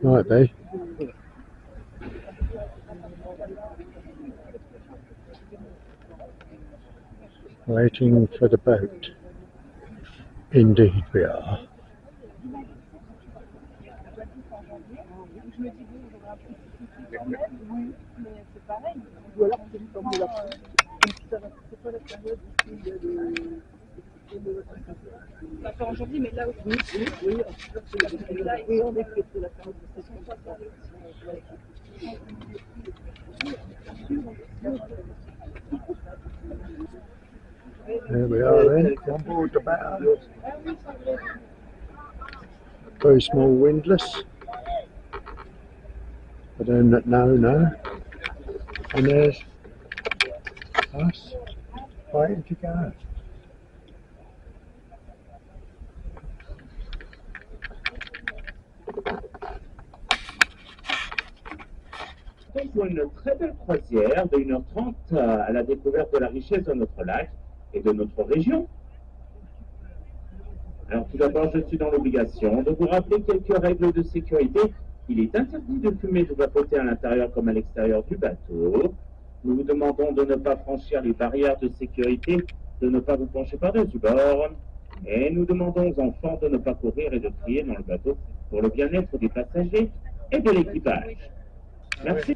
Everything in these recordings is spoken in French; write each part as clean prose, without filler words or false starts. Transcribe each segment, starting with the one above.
Might be. Waiting for the boat. Indeed we are. Pas aujourd'hui, mais là aussi. Oui, on est fait la période de session. There we are then, on board the bow. Very small windlass. I don't know. And there's us waiting to go. Pour une très belle croisière de 1h30 à la découverte de la richesse de notre lac et de notre région. Alors tout d'abord, je suis dans l'obligation de vous rappeler quelques règles de sécurité. Il est interdit de fumer, de vapoter à l'intérieur comme à l'extérieur du bateau. Nous vous demandons de ne pas franchir les barrières de sécurité, de ne pas vous pencher par-dessus bord. Et nous demandons aux enfants de ne pas courir et de crier dans le bateau pour le bien-être des passagers et de l'équipage. Merci.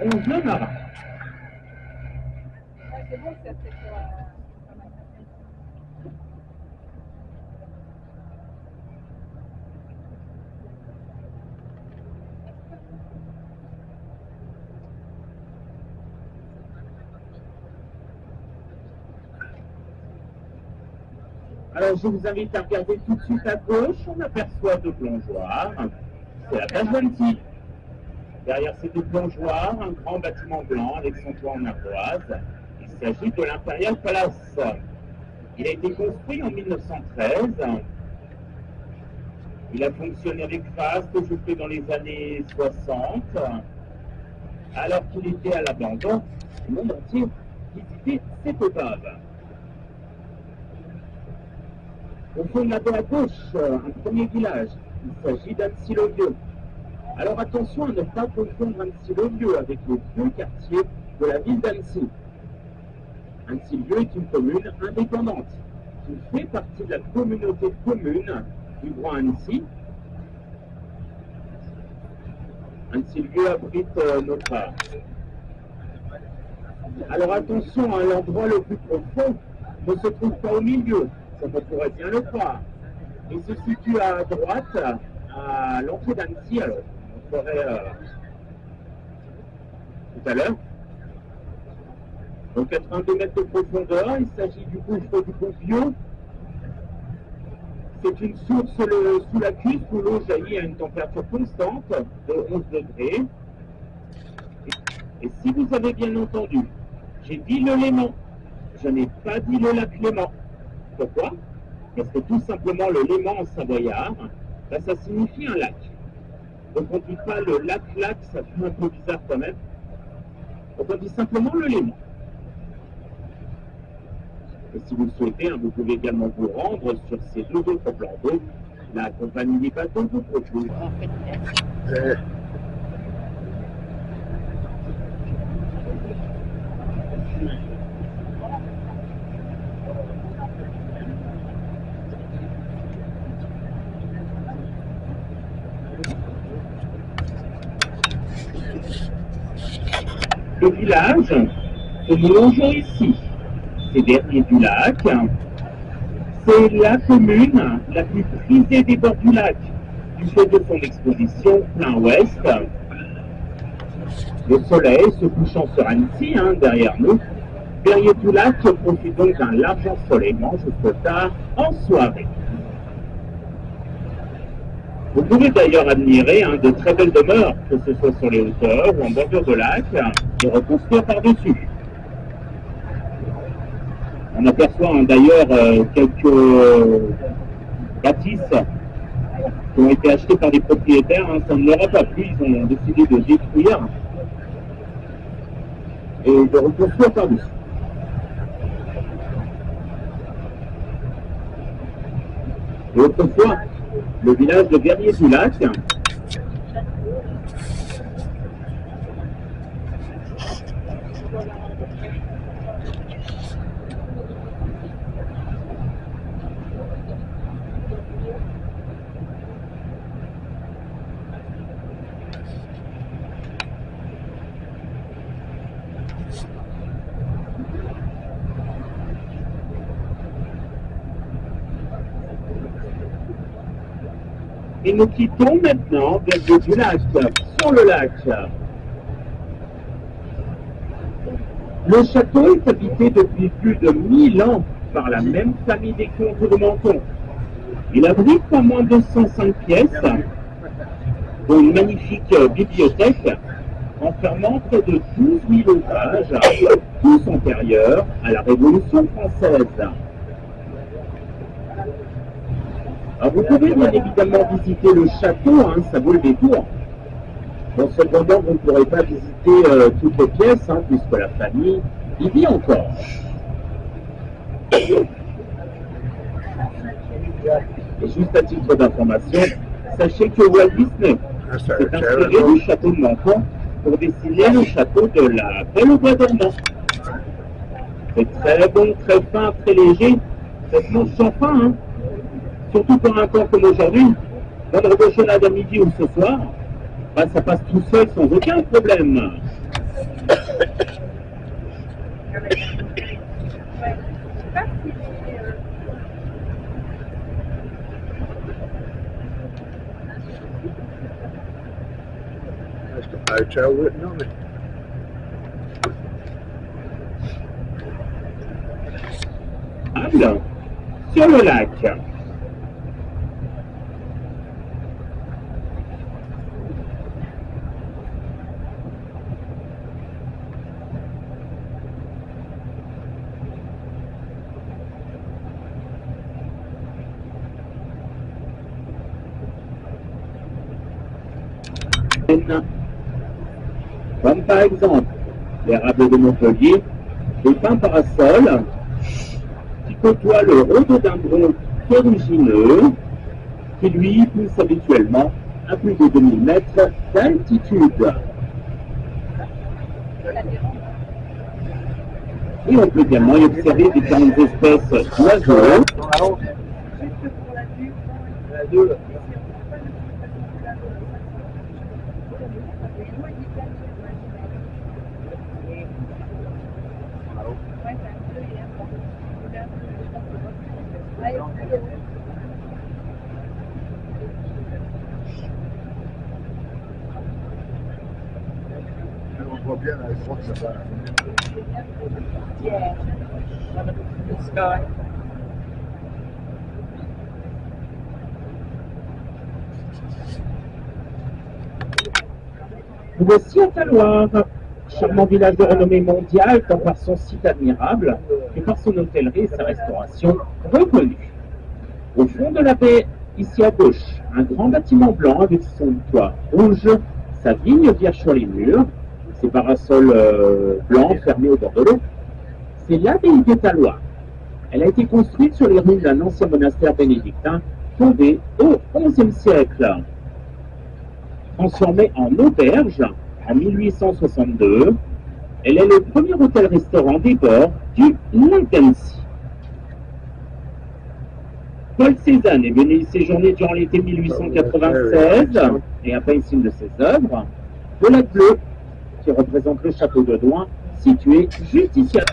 On vient marin. Alors je vous invite à regarder tout de suite à gauche, on aperçoit deux plongeoires. C'est la plage d'Annecy. Derrière ces deux plongeoires, un grand bâtiment blanc avec son toit en ardoise. Il s'agit de l'Imperial Palace. Il a été construit en 1913. Il a fonctionné avec phase jusque dans les années 60. Alors qu'il était à l'abandon, le monde entier visitait cette épave. Au fond là-bas à gauche, un premier village. Il s'agit d'Annecy-le-Vieux. Alors attention à ne pas confondre Annecy-le-Vieux avec le vieux quartier de la ville d'Annecy. Annecy-le-Vieux est une commune indépendante qui fait partie de la communauté de communes du Grand Annecy. Annecy-le-Vieux abrite notre art. Alors attention, hein, l'endroit le plus profond ne se trouve pas au milieu, ça on pourrait bien le croire. Il se situe à droite, à l'entrée d'Annecy, alors on ferait tout à l'heure. Donc 82 mètres de profondeur, il s'agit du gouffre du Confio. C'est une source sous la cuisse où l'eau jaillit à une température constante de 11 degrés. Et si vous avez bien entendu, j'ai dit le Léman, je n'ai pas dit le lac Léman. Pourquoi? Parce que tout simplement le Léman en savoyard, ben, ça signifie un lac. Donc on ne dit pas le lac-lac, ça fait un peu bizarre quand même. Donc on dit simplement le Léman. Et si vous le souhaitez, hein, vous pouvez également vous rendre sur ces deux autres plans d'eau. La compagnie des bateaux vous propose. Le village que nous longeons ici, c'est derrière du lac. C'est la commune la plus prisée des bords du lac, du fait de son exposition plein ouest. Le soleil se couchant sur Annecy, hein, derrière nous, Berrier-du-Lac profite donc d'un large ensoleillement jusqu'au tard en soirée. Vous pouvez d'ailleurs admirer de très belles demeures, que ce soit sur les hauteurs ou en bordure de lac, et reconstruire par-dessus. On aperçoit d'ailleurs quelques bâtisses qui ont été achetées par des propriétaires. Ça ne leur a pas plu, ils ont décidé de détruire et de reconstruire par-dessus. Et autrefois, le village de Verrier-du-Lac et nous quittons maintenant Verrier-du-Lac, sur le lac. Le château est habité depuis plus de 1000 ans par la même famille des comtes de Menton. Il abrite pas moins de 105 pièces, dont une magnifique bibliothèque enfermant près de 12 000 ouvrages, tous antérieurs à la Révolution française. Alors vous pouvez bien évidemment visiter le château, hein, ça vaut le détour. Bon, cependant, vous ne pourrez pas visiter toutes les pièces, hein, puisque la famille y vit encore. Et juste à titre d'information, sachez que Walt Disney s'est inspiré du château de Menton pour dessiner le château de la Belle au bois dormant. C'est très bon, très fin, très léger, ça se mange sans faim, hein. Surtout pour un temps comme aujourd'hui, dans le repochonnade à midi ou ce soir, bah, ça passe tout seul sans aucun problème. Hotel written on it. Anne, sur le lac. Comme par exemple l'érable de Montpellier, les pins parasols qui côtoient le rhododendron ferrugineux qui lui pousse habituellement à plus de 2000 mètres d'altitude. Et on peut également y observer différentes espèces d'oiseaux. On voit bien la grotte là-bas. Yeah. The sky. Voici à Taloir, charmant village de renommée mondiale tant par son site admirable que par son hôtellerie et sa restauration reconnue. Au fond de la baie, ici à gauche, un grand bâtiment blanc avec son toit rouge, sa vigne vierge sur les murs, ses parasols blancs fermés au bord de l'eau. C'est l'abbaye de Taloir. Elle a été construite sur les ruines d'un ancien monastère bénédictin fondé au XIe siècle. Transformée en auberge en 1862, elle est le premier hôtel-restaurant des bords du lac d'Annecy. Paul Cézanne est venu y séjourner durant l'été 1896 et a peint ici une de ses œuvres, le lac bleu, qui représente le château de Douin, situé juste ici à...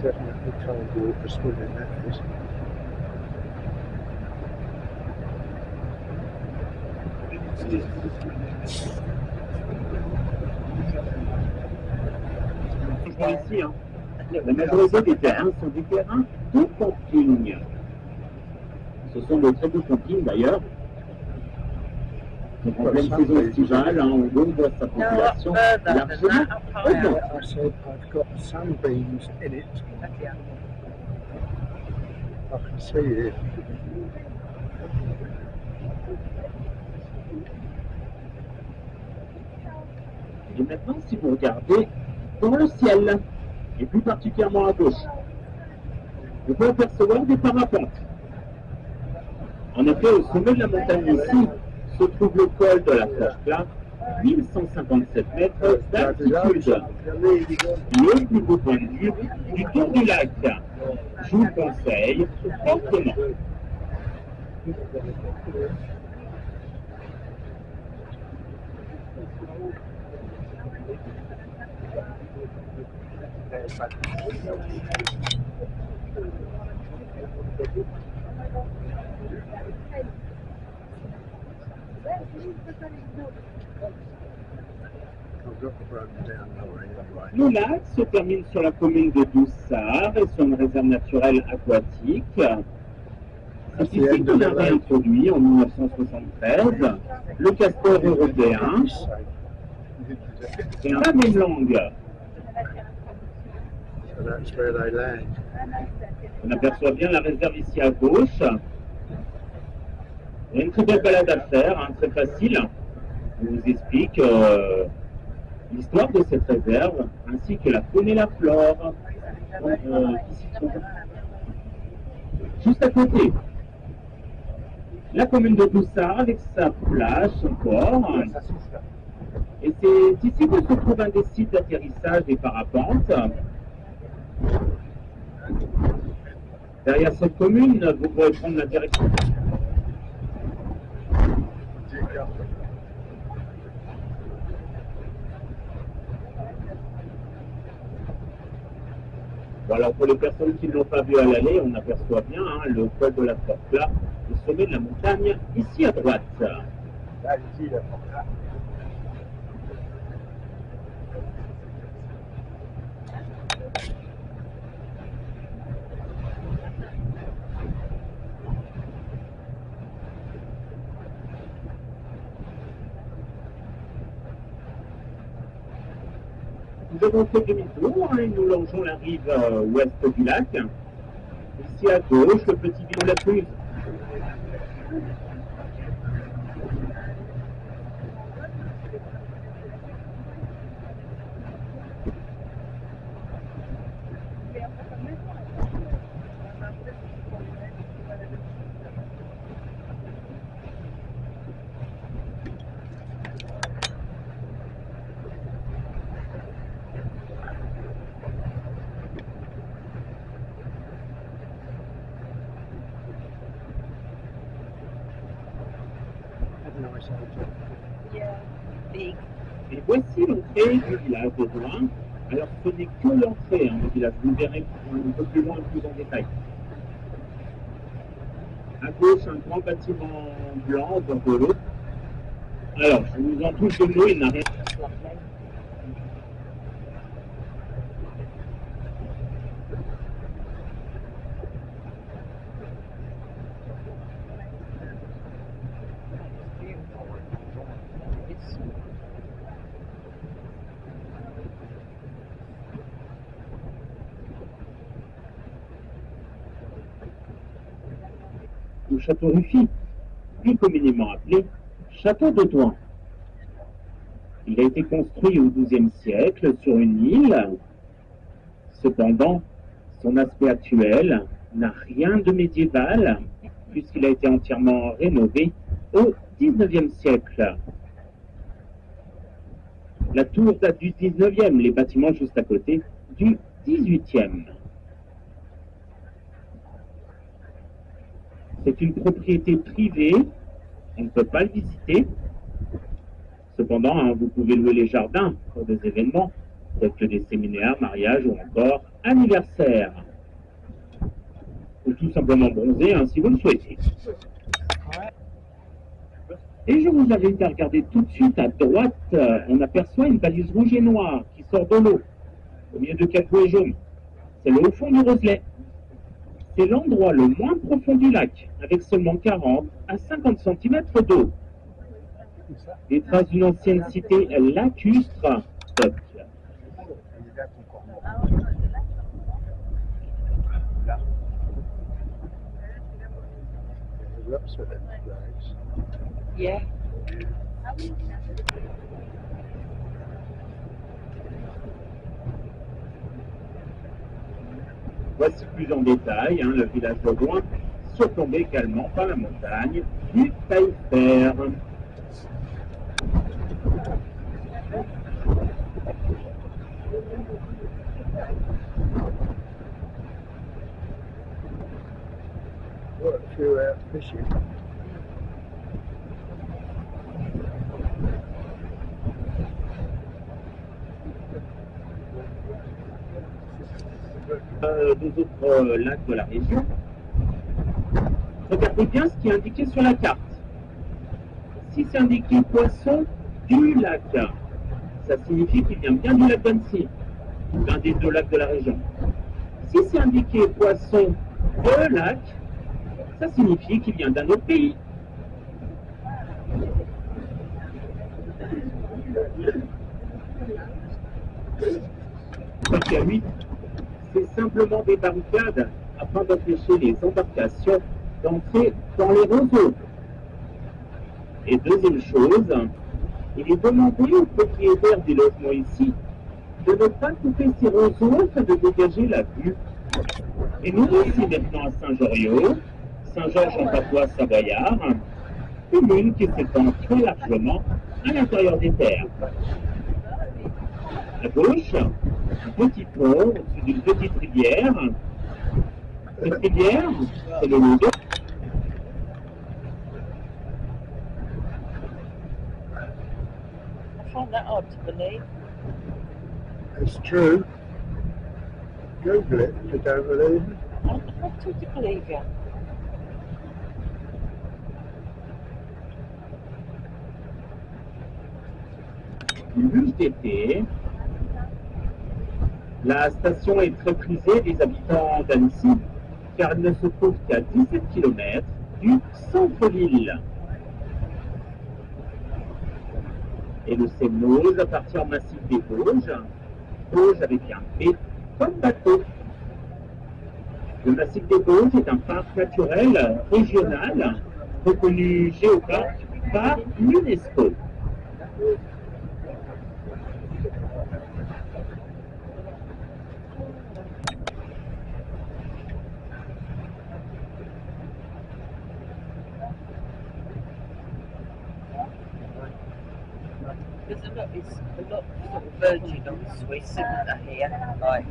Definitely can't go for swimming that is. Ici, hein. La majorité des terrains sont des terrains de camping. Ce sont de très beaux campings d'ailleurs. Donc en pleine saison estivale, hein, on voit sa population largement augmenter. I said I've got sunbeams in it. I can see it. Et maintenant, si vous regardez dans le ciel, et plus particulièrement à gauche, vous pouvez apercevoir des parapentes. En effet, au sommet de la montagne ici, se trouve le col de la Forclaz, 1157 mètres d'altitude. Le plus beau point de vue du tour du lac. Je vous le conseille fortement. Le lac se termine sur la commune de Doussard et sur une réserve naturelle aquatique. C'est ici qu'on a réintroduit en 1973 le castor européen et un mélange. On aperçoit bien la réserve ici à gauche. Il y a une très belle balade à faire, hein, très facile. Je vous explique l'histoire de cette réserve, ainsi que la faune et la flore. Juste à côté, la commune de Doussard avec sa plage, son port. Et c'est ici que se trouve un des sites d'atterrissage des parapentes. Derrière cette commune, vous pourrez prendre la direction. Bon, alors pour les personnes qui ne l'ont pas vu à l'aller, on aperçoit bien hein, le col de la Forclaz, le sommet de la montagne, ici à droite. Là, ici, la Forclaz. Nous avons fait demi-tour hein, et nous longeons la rive ouest du lac. Ici à gauche, le petit îlot de la Cluse. Et voici l'entrée du village de Douin. Alors ce n'est que l'entrée hein, du village, vous verrez un peu plus loin, plus en détail. À gauche, un grand bâtiment blanc au bord de l'eau. Alors, je vous en touche de mots, il n'a rien. Le château Ruffi, plus communément appelé château de Douin. Il a été construit au XIIe siècle sur une île. Cependant, son aspect actuel n'a rien de médiéval, puisqu'il a été entièrement rénové au XIXe siècle. La tour date du XIXe, les bâtiments juste à côté du XVIIIe. C'est une propriété privée, on ne peut pas le visiter. Cependant, hein, vous pouvez louer les jardins pour des événements, tels que des séminaires, mariages ou encore anniversaires. Ou tout simplement bronzer hein, si vous le souhaitez. Et je vous invite à regarder tout de suite à droite, on aperçoit une balise rouge et noire qui sort de l'eau, au milieu de quatre bouées jaunes. C'est le haut fond du Roselet. C'est l'endroit le moins profond du lac, avec seulement 40 à 50 cm d'eau. Les traces d'une ancienne cité lacustre. Stop. Yeah. Voici plus en détail le village de Rouen, surplombé également par la montagne du Taillefer. Ouais, c'est fishing. Deux autres lacs de la région. Regardez bien ce qui est indiqué sur la carte. Si c'est indiqué poisson du lac, ça signifie qu'il vient bien du lac d'Annecy, l'un des deux lacs de la région. Si c'est indiqué poisson de lac, ça signifie qu'il vient d'un autre pays. Partie à 8, c'est simplement des barricades afin d'empêcher les embarcations d'entrer dans les roseaux. Et deuxième chose, il est demandé aux propriétaires des logements ici de ne pas couper ces roseaux afin de dégager la vue. Et nous voici maintenant à Saint-Joriot, Saint-Georges en Papouasie-Savoyard, commune qui s'étend très largement à l'intérieur des terres. À gauche, un petit pont au-dessus d'une petite rivière. Cette rivière, c'est le Lodo. I find that hard to believe. It's true. Google it if you don't believe me. I'm not to believe you. Une bûche d'été. La station est très prisée des habitants d'Annecy car elle ne se trouve qu'à 17 km du centre-ville. Et le Sémoz appartient au massif des Vosges, Vosges avec un P comme bateau. Le massif des Vosges est un parc naturel régional reconnu géographe par l'UNESCO. There's a lot, it's a lot sort of verging on Swiss, isn't there, here? Like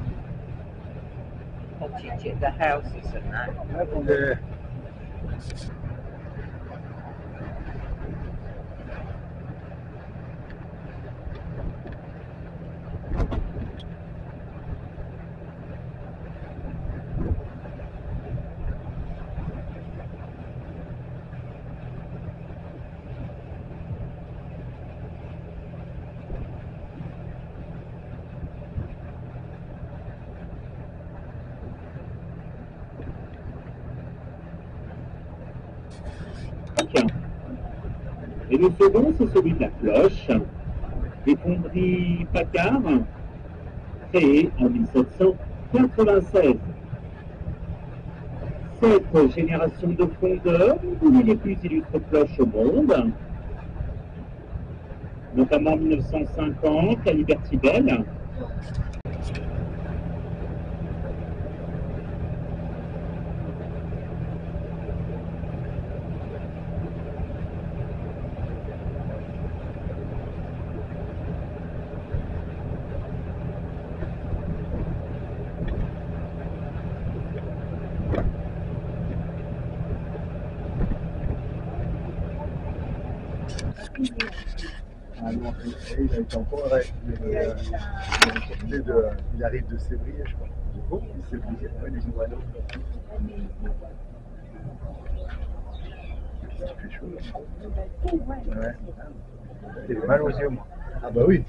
cottage, the houses and that. Yeah. Et le second, c'est celui de la cloche, des fonderies Paccard, créées en 1796. Cette génération de fondeurs est les plus illustres cloches au monde, notamment en 1950, la Liberty Bell. Ah non, il a été encore arrêté. Il arrive de Sévrier, je crois. Oh, Sévrier, oui, des oiseaux. Il fait chaud là. Ouais. J'ai mal aux yeux, moi. Ah bah oui.